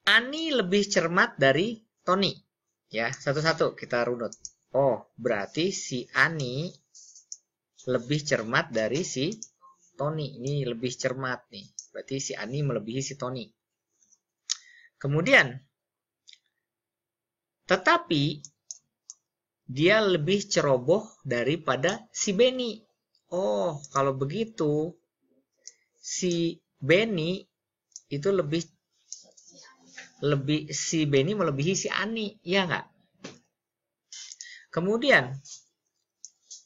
Ani lebih cermat dari Tony. Ya, satu-satu kita runut. Oh, berarti si Ani lebih cermat dari si Tony. Ini lebih cermat nih. Berarti si Ani melebihi si Tony. Kemudian, tetapi dia lebih ceroboh daripada si Benny. Oh, kalau begitu, si Benny itu si Benny melebihi si Ani, ya nggak? Kemudian,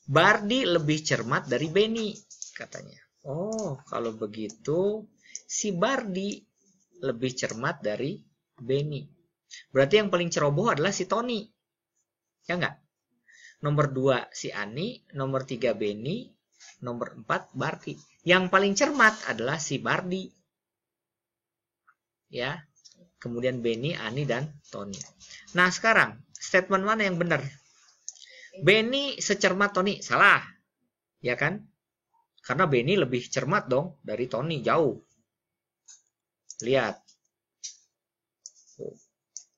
Bardi lebih cermat dari Benny, katanya. Oh, kalau begitu, si Bardi lebih cermat dari Benny. Berarti yang paling ceroboh adalah si Tony. Ya nggak? Nomor 2 si Ani, nomor 3 Benny, nomor 4 Bardi. Yang paling cermat adalah si Bardi. Ya. Kemudian Benny, Ani, dan Tony. Nah, sekarang statement mana yang benar? Benny secermat Tony. Salah. Ya kan? Karena Benny lebih cermat dong dari Tony, jauh. Lihat.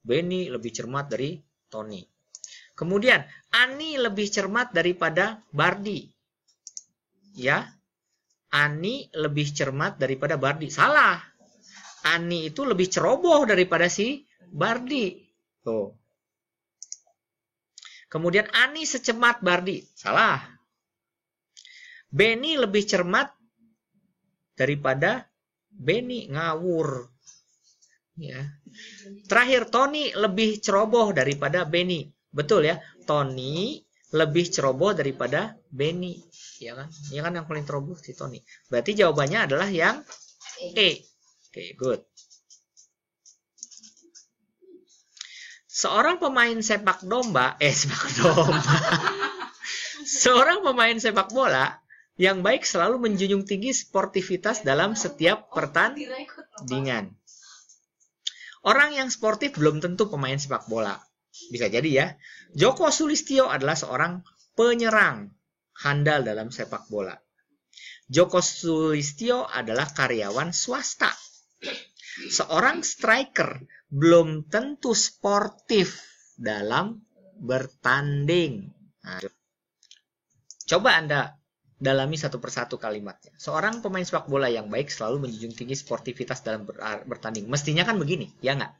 Benny lebih cermat dari Tony. Kemudian, Ani lebih cermat daripada Bardi. Ya. Ani lebih cermat daripada Bardi. Salah. Ani itu lebih ceroboh daripada si Bardi. Tuh. Kemudian Ani secemat Bardi. Salah. Benny lebih cermat daripada Benny. Ngawur. Ya. Terakhir, Tony lebih ceroboh daripada Benny. Betul ya? Tony lebih ceroboh daripada Benny. Ya kan? Ya kan yang paling ceroboh si Tony. Berarti jawabannya adalah yang E. Oke, good. Seorang pemain sepak domba, Seorang pemain sepak bola yang baik selalu menjunjung tinggi sportivitas dalam setiap pertandingan. Orang yang sportif belum tentu pemain sepak bola. Bisa jadi ya. Joko Sulistyo adalah seorang penyerang handal dalam sepak bola. Joko Sulistyo adalah karyawan swasta. Seorang striker belum tentu sportif dalam bertanding. Nah, coba Anda dalami satu persatu kalimatnya. Seorang pemain sepak bola yang baik selalu menjunjung tinggi sportivitas dalam bertanding. Mestinya kan begini, ya nggak?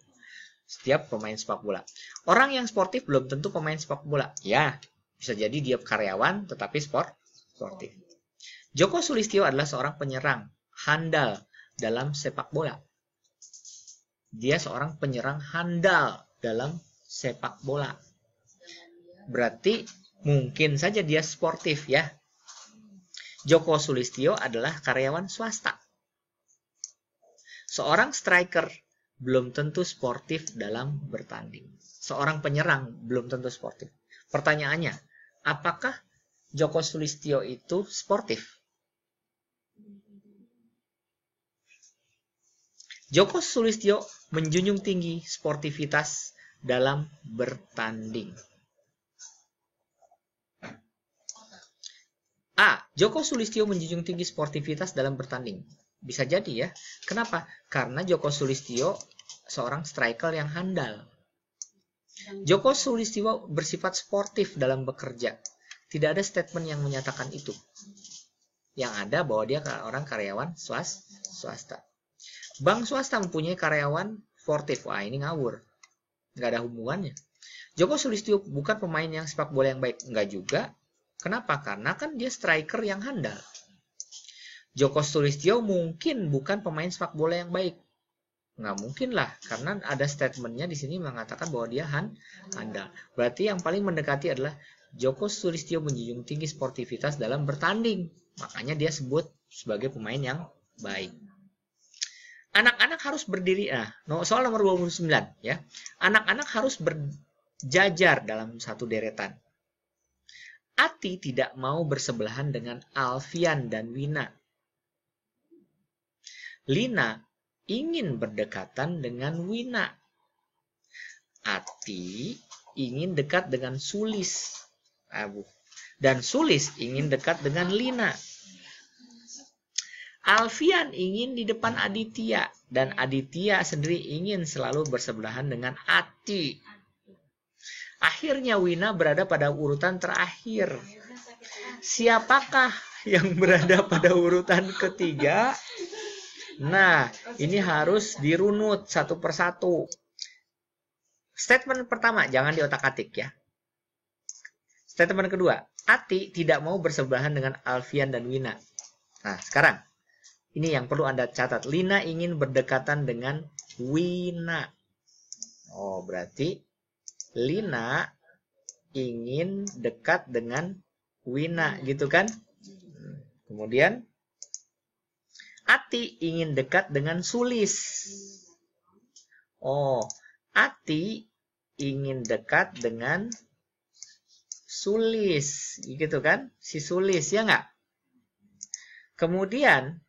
Setiap pemain sepak bola. Orang yang sportif belum tentu pemain sepak bola. Ya, bisa jadi dia karyawan tetapi sportif. Joko Sulistyo adalah seorang penyerang handal dalam sepak bola. Dia seorang penyerang handal dalam sepak bola. Berarti mungkin saja dia sportif ya. Joko Sulistyo adalah karyawan swasta. Seorang striker belum tentu sportif dalam bertanding. Seorang penyerang belum tentu sportif. Pertanyaannya, apakah Joko Sulistyo itu sportif? Joko Sulistyo menjunjung tinggi sportivitas dalam bertanding. A. Joko Sulistyo menjunjung tinggi sportivitas dalam bertanding. Bisa jadi ya. Kenapa? Karena Joko Sulistyo seorang striker yang handal. Joko Sulistyo bersifat sportif dalam bekerja. Tidak ada statement yang menyatakan itu. Yang ada bahwa dia orang karyawan swasta. Bank swasta mempunyai karyawan sportif. Wah, ini ngawur. Nggak ada hubungannya. Joko Sulistyo bukan pemain yang sepak bola yang baik. Nggak juga. Kenapa? Karena kan dia striker yang handal. Joko Sulistyo mungkin bukan pemain sepak bola yang baik. Nggak mungkin lah. Karena ada statementnya di sini mengatakan bahwa dia handal. Berarti yang paling mendekati adalah Joko Sulistyo menjunjung tinggi sportivitas dalam bertanding. Makanya dia sebut sebagai pemain yang baik. Anak-anak harus berdiri. Soal nomor 29 ya. Anak-anak harus berjajar dalam satu deretan. Ati tidak mau bersebelahan dengan Alfian dan Wina. Lina ingin berdekatan dengan Wina. Ati ingin dekat dengan Sulis. Dan Sulis ingin dekat dengan Lina. Alfian ingin di depan Aditya dan Aditya sendiri ingin selalu bersebelahan dengan Ati. Akhirnya Wina berada pada urutan terakhir. Siapakah yang berada pada urutan ketiga? Nah, ini harus dirunut satu persatu. Statement pertama, jangan diotak-atik ya. Statement kedua, Ati tidak mau bersebelahan dengan Alfian dan Wina. Nah, sekarang ini yang perlu Anda catat. Lina ingin berdekatan dengan Wina. Oh, berarti Lina ingin dekat dengan Wina, gitu kan? Kemudian Ati ingin dekat dengan Sulis. Oh, Ati ingin dekat dengan Sulis, gitu kan? Si Sulis, ya nggak? Kemudian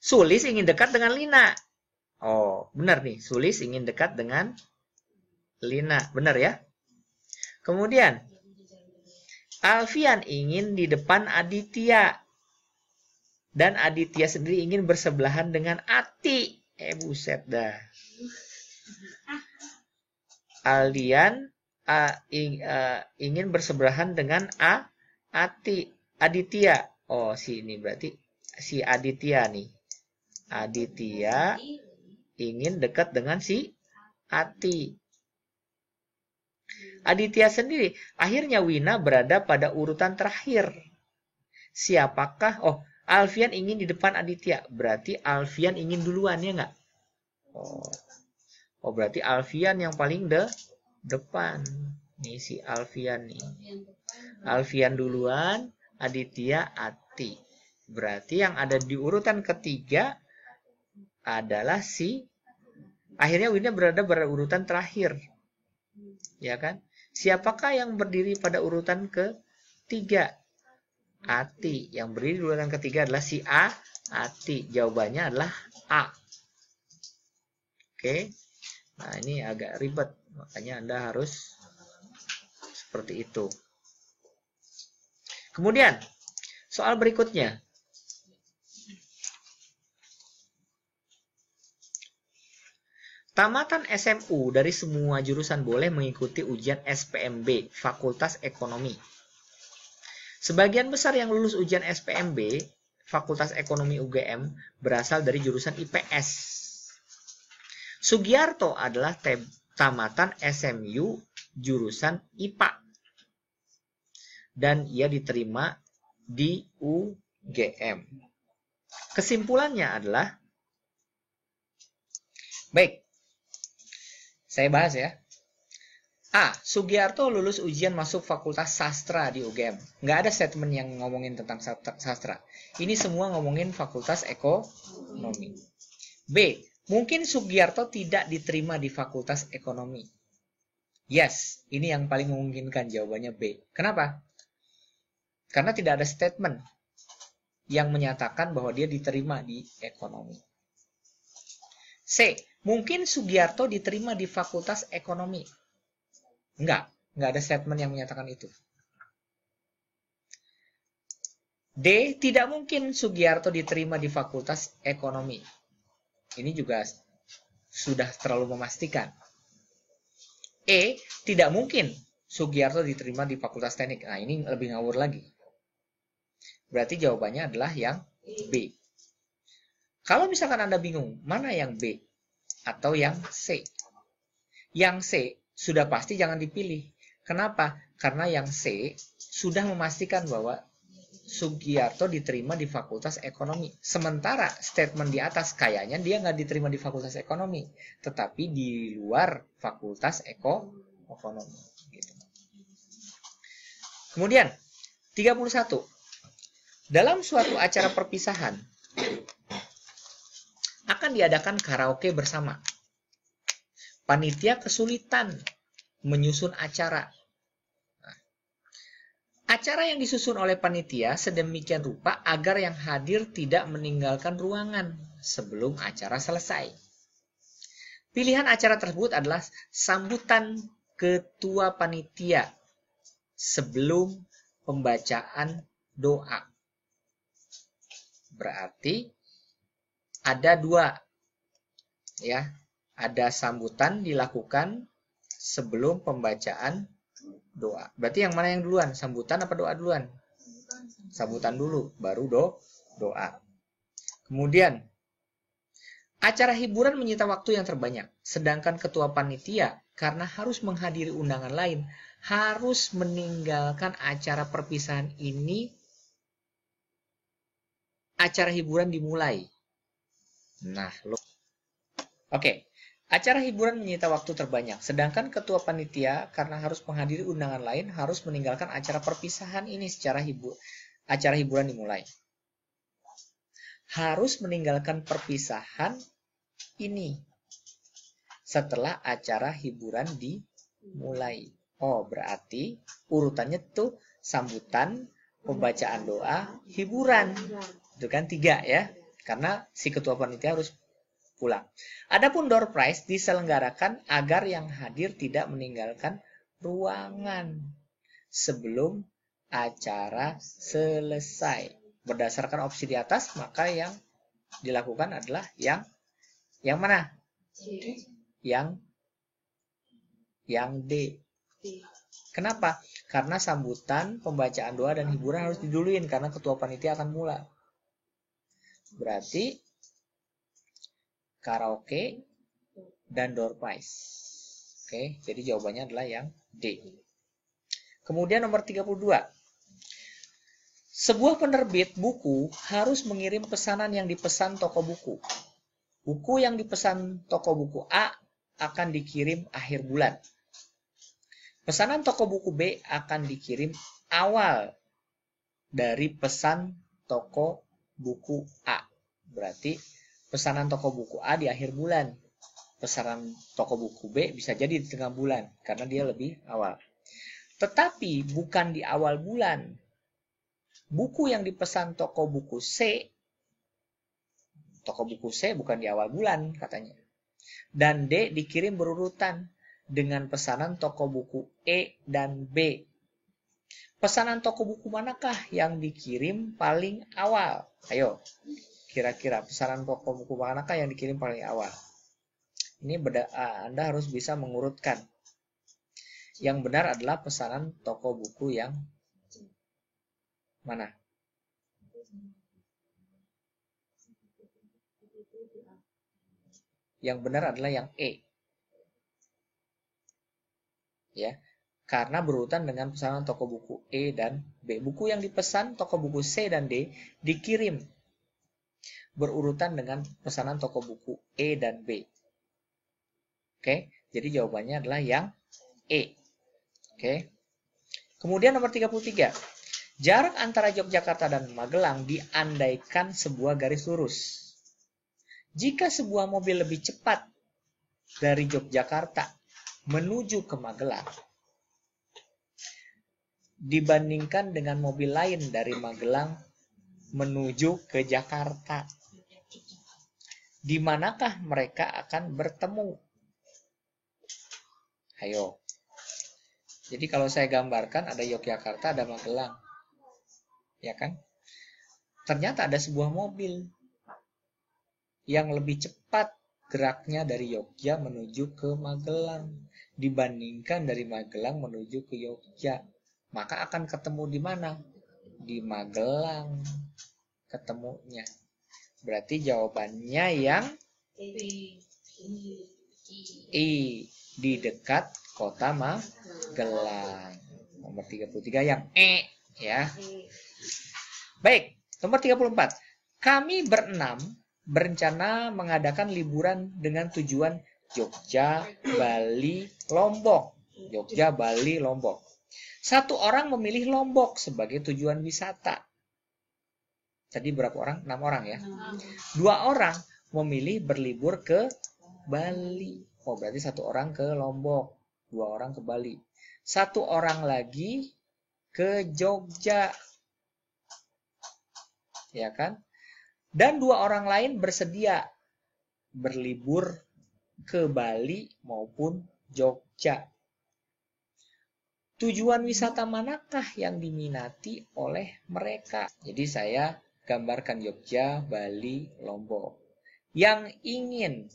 Sulis ingin dekat dengan Lina. Oh, benar nih. Sulis ingin dekat dengan Lina. Benar ya? Kemudian, Alfian ingin di depan Aditya. Dan Aditya sendiri ingin bersebelahan dengan Ati. Buset dah. Aldian ingin bersebelahan dengan Ati. Aditya. Oh, si ini berarti si Aditya nih. Aditya ingin dekat dengan si Ati. Aditya sendiri. Akhirnya Wina berada pada urutan terakhir. Siapakah? Oh, Alfian ingin di depan Aditya. Berarti Alfian ingin duluan, ya nggak? Oh, berarti Alfian yang paling depan. Nih si Alfian nih. Alfian duluan, Aditya, Ati. Berarti yang ada di urutan ketiga adalah akhirnya Wina berada pada urutan terakhir. Ya kan? Siapakah yang berdiri pada urutan ketiga? Ati. Yang berdiri di urutan ketiga adalah si Ati. Jawabannya adalah A. Oke. Nah, ini agak ribet. Makanya Anda harus seperti itu. Kemudian, soal berikutnya. Tamatan SMU dari semua jurusan boleh mengikuti ujian SPMB, Fakultas Ekonomi. Sebagian besar yang lulus ujian SPMB, Fakultas Ekonomi UGM, berasal dari jurusan IPS. Sugiarto adalah tamatan SMU jurusan IPA. Dan ia diterima di UGM. Kesimpulannya adalah, baik, saya bahas ya. A. Sugiarto lulus ujian masuk Fakultas Sastra di UGM. Nggak ada statement yang ngomongin tentang sastra. Ini semua ngomongin Fakultas Ekonomi. B. Mungkin Sugiarto tidak diterima di Fakultas Ekonomi. Yes, ini yang paling memungkinkan, jawabannya B. Kenapa? Karena tidak ada statement yang menyatakan bahwa dia diterima di ekonomi. C. Mungkin Sugiarto diterima di Fakultas Ekonomi. Enggak ada statement yang menyatakan itu. D. Tidak mungkin Sugiarto diterima di Fakultas Ekonomi. Ini juga sudah terlalu memastikan. E. Tidak mungkin Sugiarto diterima di Fakultas Teknik. Nah, ini lebih ngawur lagi. Berarti jawabannya adalah yang B. Kalau misalkan Anda bingung, mana yang B atau yang C? Yang C sudah pasti jangan dipilih. Kenapa? Karena yang C sudah memastikan bahwa Sugiarto diterima di Fakultas Ekonomi. Sementara statement di atas kayaknya dia nggak diterima di Fakultas Ekonomi, tetapi di luar Fakultas Ekonomi. Gitu. Kemudian, 31. Dalam suatu acara perpisahan, akan diadakan karaoke bersama. Panitia kesulitan menyusun acara. Acara yang disusun oleh panitia sedemikian rupa agar yang hadir tidak meninggalkan ruangan sebelum acara selesai. Pilihan acara tersebut adalah sambutan ketua panitia sebelum pembacaan doa. Berarti ada dua, ya. Ada sambutan dilakukan sebelum pembacaan doa. Berarti yang mana yang duluan? Sambutan apa doa duluan? Sambutan dulu, baru doa. Kemudian, acara hiburan menyita waktu yang terbanyak. Sedangkan ketua panitia, karena harus menghadiri undangan lain, harus meninggalkan acara perpisahan ini. Acara hiburan dimulai. Nah, oke. Acara hiburan menyita waktu terbanyak, sedangkan ketua panitia karena harus menghadiri undangan lain harus meninggalkan acara perpisahan ini acara hiburan dimulai. Harus meninggalkan perpisahan ini setelah acara hiburan dimulai. Oh, berarti urutannya tuh sambutan, pembacaan doa, hiburan. Itu kan 3 ya. Karena si ketua panitia harus pulang. Adapun door prize diselenggarakan agar yang hadir tidak meninggalkan ruangan sebelum acara selesai. Berdasarkan opsi di atas, maka yang dilakukan adalah yang mana? Yang D. Kenapa? Karena sambutan, pembacaan doa, dan hiburan harus diduluin karena ketua panitia akan mulai. Berarti karaoke dan door prize. Oke, jadi jawabannya adalah yang D. Kemudian nomor 32. Sebuah penerbit buku harus mengirim pesanan yang dipesan toko buku. Buku yang dipesan toko buku A akan dikirim akhir bulan. Pesanan toko buku B akan dikirim awal dari pesan toko buku A. Berarti pesanan toko buku A di akhir bulan. Pesanan toko buku B bisa jadi di tengah bulan karena dia lebih awal. Tetapi bukan di awal bulan. Buku yang dipesan toko buku C bukan di awal bulan katanya. Dan D dikirim berurutan dengan pesanan toko buku E dan B. Pesanan toko buku manakah yang dikirim paling awal? Ayo. Kira-kira pesanan toko buku manakah yang dikirim paling awal? Ini Anda harus bisa mengurutkan. Yang benar adalah pesanan toko buku yang mana? Yang benar adalah yang E. Ya, karena berurutan dengan pesanan toko buku E dan B. Buku yang dipesan toko buku C dan D dikirim berurutan dengan pesanan toko buku E dan B. Oke, jadi jawabannya adalah yang E. Oke. Kemudian nomor 33. Jarak antara Yogyakarta dan Magelang diandaikan sebuah garis lurus. Jika sebuah mobil lebih cepat dari Yogyakarta menuju ke Magelang dibandingkan dengan mobil lain dari Magelang menuju ke Jakarta, di manakah mereka akan bertemu? Ayo. Jadi kalau saya gambarkan ada Yogyakarta, ada Magelang. Ya kan? Ternyata ada sebuah mobil yang lebih cepat geraknya dari Yogya menuju ke Magelang dibandingkan dari Magelang menuju ke Yogya. Maka akan ketemu di mana? Di Magelang ketemunya. Berarti jawabannya yang I, di dekat kota Magelang. Nomor 33 yang E ya. Baik, nomor 34. Kami berenam berencana mengadakan liburan dengan tujuan Jogja, Bali, Lombok. Jogja, Bali, Lombok. Satu orang memilih Lombok sebagai tujuan wisata. Tadi berapa orang? 6 orang ya. 2 orang memilih berlibur ke Bali. Oh, berarti 1 orang ke Lombok, 2 orang ke Bali. 1 orang lagi ke Jogja. Ya kan? Dan 2 orang lain bersedia berlibur ke Bali maupun Jogja. Tujuan wisata manakah yang diminati oleh mereka? Jadi saya gambarkan Jogja, Bali, Lombok. yang ingin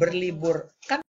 berlibur, kan